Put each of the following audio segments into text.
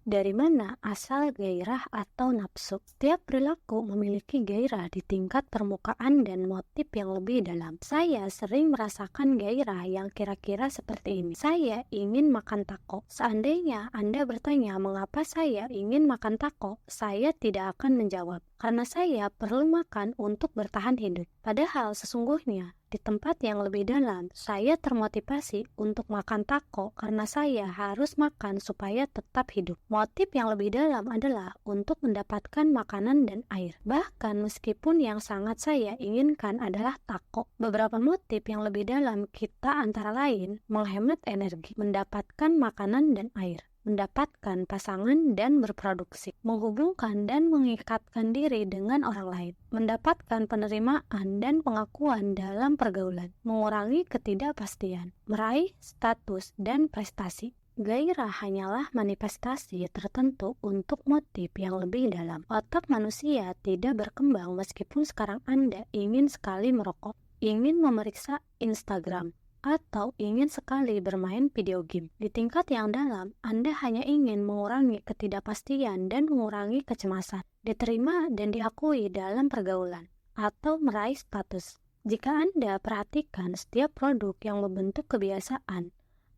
Dari mana asal gairah atau nafsu? Setiap perilaku memiliki gairah di tingkat permukaan dan motif yang lebih dalam. Saya sering merasakan gairah yang kira-kira seperti ini. Saya ingin makan taco. Seandainya Anda bertanya mengapa saya ingin makan taco, saya tidak akan menjawab. Karena saya perlu makan untuk bertahan hidup. Padahal sesungguhnya di tempat yang lebih dalam, saya termotivasi untuk makan taco karena saya harus makan supaya tetap hidup. Motif yang lebih dalam adalah untuk mendapatkan makanan dan air. Bahkan meskipun yang sangat saya inginkan adalah taco, beberapa motif yang lebih dalam kita antara lain menghemat energi, mendapatkan makanan dan air, mendapatkan pasangan dan berproduksi, menghubungkan dan mengikatkan diri dengan orang lain, mendapatkan penerimaan dan pengakuan dalam pergaulan, mengurangi ketidakpastian, meraih status dan prestasi. Gairah hanyalah manifestasi tertentu untuk motif yang lebih dalam. Otak manusia tidak berkembang meskipun sekarang Anda ingin sekali merokok, ingin memeriksa Instagram, atau ingin sekali bermain video game. Di tingkat yang dalam, Anda hanya ingin mengurangi ketidakpastian dan mengurangi kecemasan, diterima dan diakui dalam pergaulan, atau meraih status. Jika Anda perhatikan setiap produk yang membentuk kebiasaan,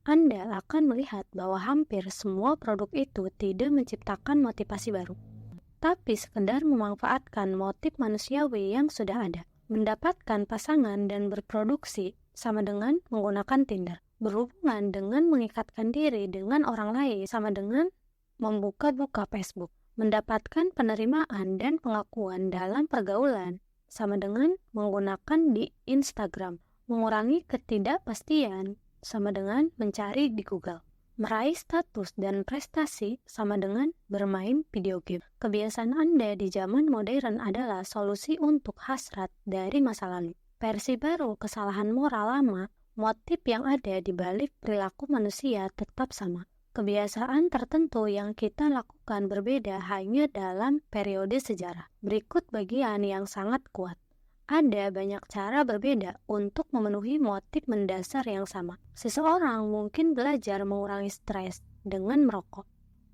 Anda akan melihat bahwa hampir semua produk itu tidak menciptakan motivasi baru, tapi sekedar memanfaatkan motif manusiawi yang sudah ada. Mendapatkan pasangan dan berproduksi sama dengan menggunakan Tinder. Berhubungan dengan mengikatkan diri dengan orang lain sama dengan membuka-buka Facebook. Mendapatkan penerimaan dan pengakuan dalam pergaulan sama dengan menggunakan di Instagram. Mengurangi ketidakpastian sama dengan mencari di Google. Meraih status dan prestasi sama dengan bermain video game. Kebiasaan Anda di zaman modern adalah solusi untuk hasrat dari masa lalu. Versi baru kesalahan moral lama, motif yang ada di balik perilaku manusia tetap sama. Kebiasaan tertentu yang kita lakukan berbeda hanya dalam periode sejarah. Berikut bagian yang sangat kuat. Ada banyak cara berbeda untuk memenuhi motif mendasar yang sama. Seseorang mungkin belajar mengurangi stres dengan merokok.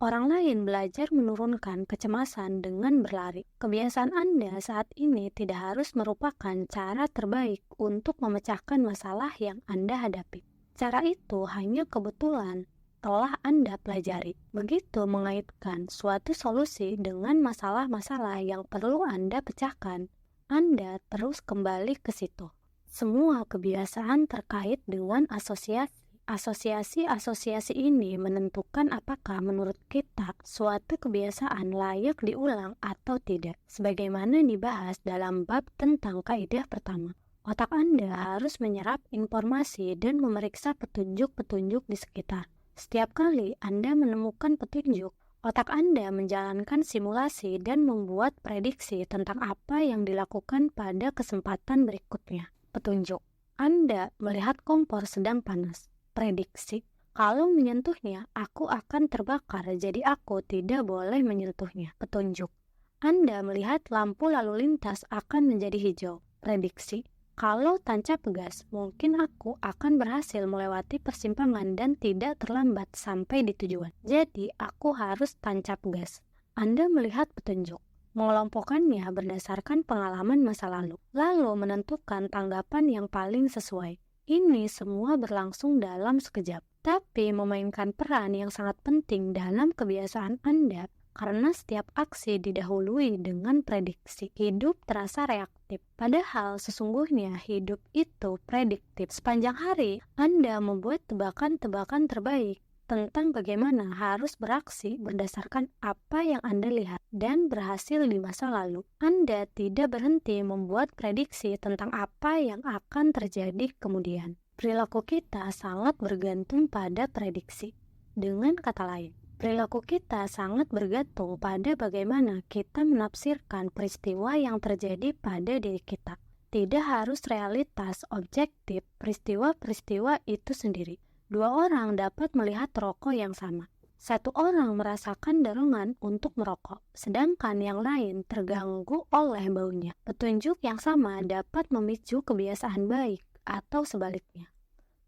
Orang lain belajar menurunkan kecemasan dengan berlari. Kebiasaan Anda saat ini tidak harus merupakan cara terbaik untuk memecahkan masalah yang Anda hadapi. Cara itu hanya kebetulan telah Anda pelajari. Begitu mengaitkan suatu solusi dengan masalah-masalah yang perlu Anda pecahkan, Anda terus kembali ke situ. Semua kebiasaan terkait dengan asosiasi. Asosiasi-asosiasi ini menentukan apakah menurut kita suatu kebiasaan layak diulang atau tidak. Sebagaimana dibahas dalam bab tentang kaidah pertama. Otak Anda harus menyerap informasi dan memeriksa petunjuk-petunjuk di sekitar. Setiap kali Anda menemukan petunjuk, otak Anda menjalankan simulasi dan membuat prediksi tentang apa yang dilakukan pada kesempatan berikutnya. Petunjuk. Anda melihat kompor sedang panas. Prediksi. Kalau menyentuhnya, aku akan terbakar, jadi aku tidak boleh menyentuhnya. Petunjuk. Anda melihat lampu lalu lintas akan menjadi hijau. Prediksi. Kalau tancap gas, mungkin aku akan berhasil melewati persimpangan dan tidak terlambat sampai di tujuan. Jadi, aku harus tancap gas. Anda melihat petunjuk, mengelompokkannya berdasarkan pengalaman masa lalu, lalu menentukan tanggapan yang paling sesuai. Ini semua berlangsung dalam sekejap, tapi memainkan peran yang sangat penting dalam kebiasaan Anda. Karena setiap aksi didahului dengan prediksi. Hidup terasa reaktif, padahal sesungguhnya hidup itu prediktif. Sepanjang hari, Anda membuat tebakan-tebakan terbaik tentang bagaimana harus beraksi berdasarkan apa yang Anda lihat dan berhasil di masa lalu. Anda tidak berhenti membuat prediksi tentang apa yang akan terjadi kemudian. Perilaku kita sangat bergantung pada prediksi. Dengan kata lain, perilaku kita sangat bergantung pada bagaimana kita menafsirkan peristiwa yang terjadi pada diri kita. Tidak harus realitas objektif peristiwa-peristiwa itu sendiri. Dua orang dapat melihat rokok yang sama. Satu orang merasakan dorongan untuk merokok, sedangkan yang lain terganggu oleh baunya. Petunjuk yang sama dapat memicu kebiasaan baik atau sebaliknya.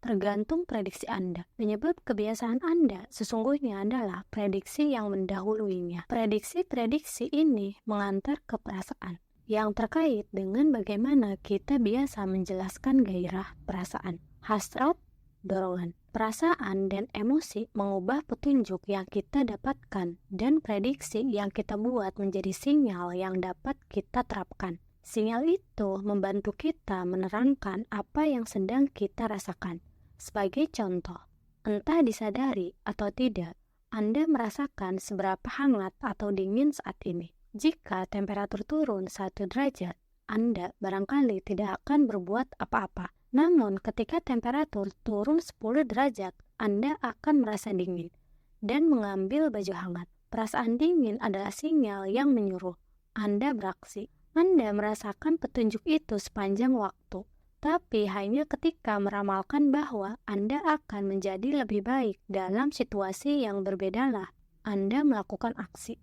tergantung prediksi Anda. Penyebab kebiasaan Anda sesungguhnya adalah prediksi yang mendahuluinya. Prediksi-prediksi ini mengantar ke perasaan yang terkait dengan bagaimana kita biasa menjelaskan gairah perasaan, hasrat, dorongan. Perasaan dan emosi mengubah petunjuk yang kita dapatkan dan prediksi yang kita buat menjadi sinyal yang dapat kita terapkan. Sinyal itu membantu kita menerangkan apa yang sedang kita rasakan. Sebagai contoh, entah disadari atau tidak, Anda merasakan seberapa hangat atau dingin saat ini. Jika temperatur turun 1 derajat, Anda barangkali tidak akan berbuat apa-apa. Namun ketika temperatur turun 10 derajat, Anda akan merasa dingin dan mengambil baju hangat. Perasaan dingin adalah sinyal yang menyuruh Anda beraksi. Anda merasakan petunjuk itu sepanjang waktu, tapi hanya ketika meramalkan bahwa Anda akan menjadi lebih baik dalam situasi yang berbedalah Anda melakukan aksi.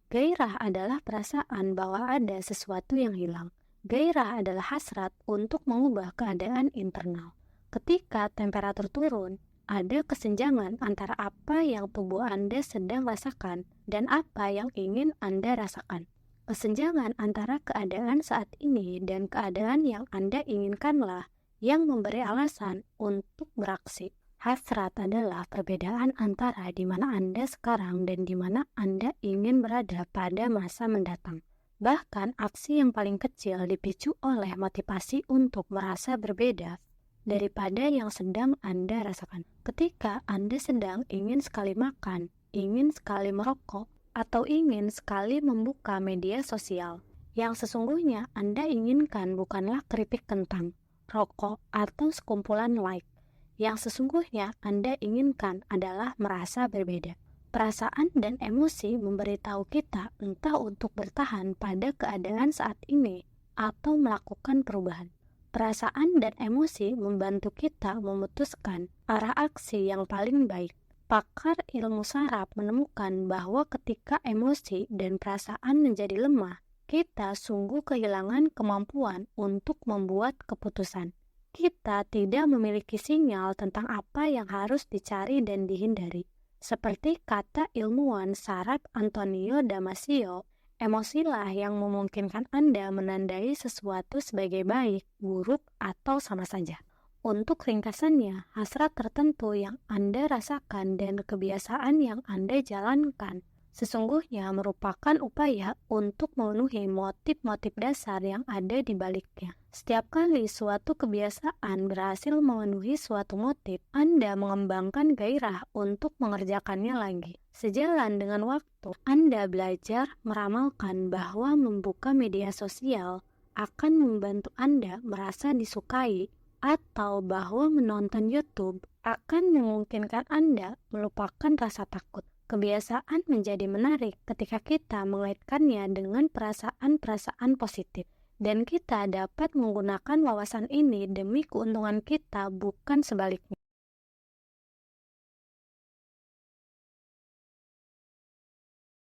Gairah adalah perasaan bahwa ada sesuatu yang hilang. Gairah adalah hasrat untuk mengubah keadaan internal. Ketika temperatur turun, ada kesenjangan antara apa yang tubuh Anda sedang rasakan dan apa yang ingin Anda rasakan. Kesenjangan antara keadaan saat ini dan keadaan yang Anda inginkanlah yang memberi alasan untuk beraksi. Hasrat adalah perbedaan antara di mana Anda sekarang dan di mana Anda ingin berada pada masa mendatang. Bahkan aksi yang paling kecil dipicu oleh motivasi untuk merasa berbeda daripada yang sedang Anda rasakan. Ketika Anda sedang ingin sekali makan, ingin sekali merokok, atau ingin sekali membuka media sosial, yang sesungguhnya Anda inginkan bukanlah keripik kentang, rokok, atau sekumpulan like. Yang sesungguhnya Anda inginkan adalah merasa berbeda. Perasaan dan emosi memberitahu kita entah untuk bertahan pada keadaan saat ini atau melakukan perubahan. Perasaan dan emosi membantu kita memutuskan arah aksi yang paling baik. Pakar ilmu saraf menemukan bahwa ketika emosi dan perasaan menjadi lemah, kita sungguh kehilangan kemampuan untuk membuat keputusan. Kita tidak memiliki sinyal tentang apa yang harus dicari dan dihindari. Seperti kata ilmuwan saraf Antonio Damasio, emosilah yang memungkinkan Anda menandai sesuatu sebagai baik, buruk, atau sama saja. Untuk ringkasannya, hasrat tertentu yang Anda rasakan dan kebiasaan yang Anda jalankan sesungguhnya merupakan upaya untuk memenuhi motif-motif dasar yang ada di baliknya. Setiap kali suatu kebiasaan berhasil memenuhi suatu motif, Anda mengembangkan gairah untuk mengerjakannya lagi. Sejalan dengan waktu, Anda belajar meramalkan bahwa membuka media sosial akan membantu Anda merasa disukai, atau bahwa menonton YouTube akan memungkinkan Anda melupakan rasa takut. Kebiasaan menjadi menarik ketika kita mengaitkannya dengan perasaan-perasaan positif, dan kita dapat menggunakan wawasan ini demi keuntungan kita, bukan sebaliknya.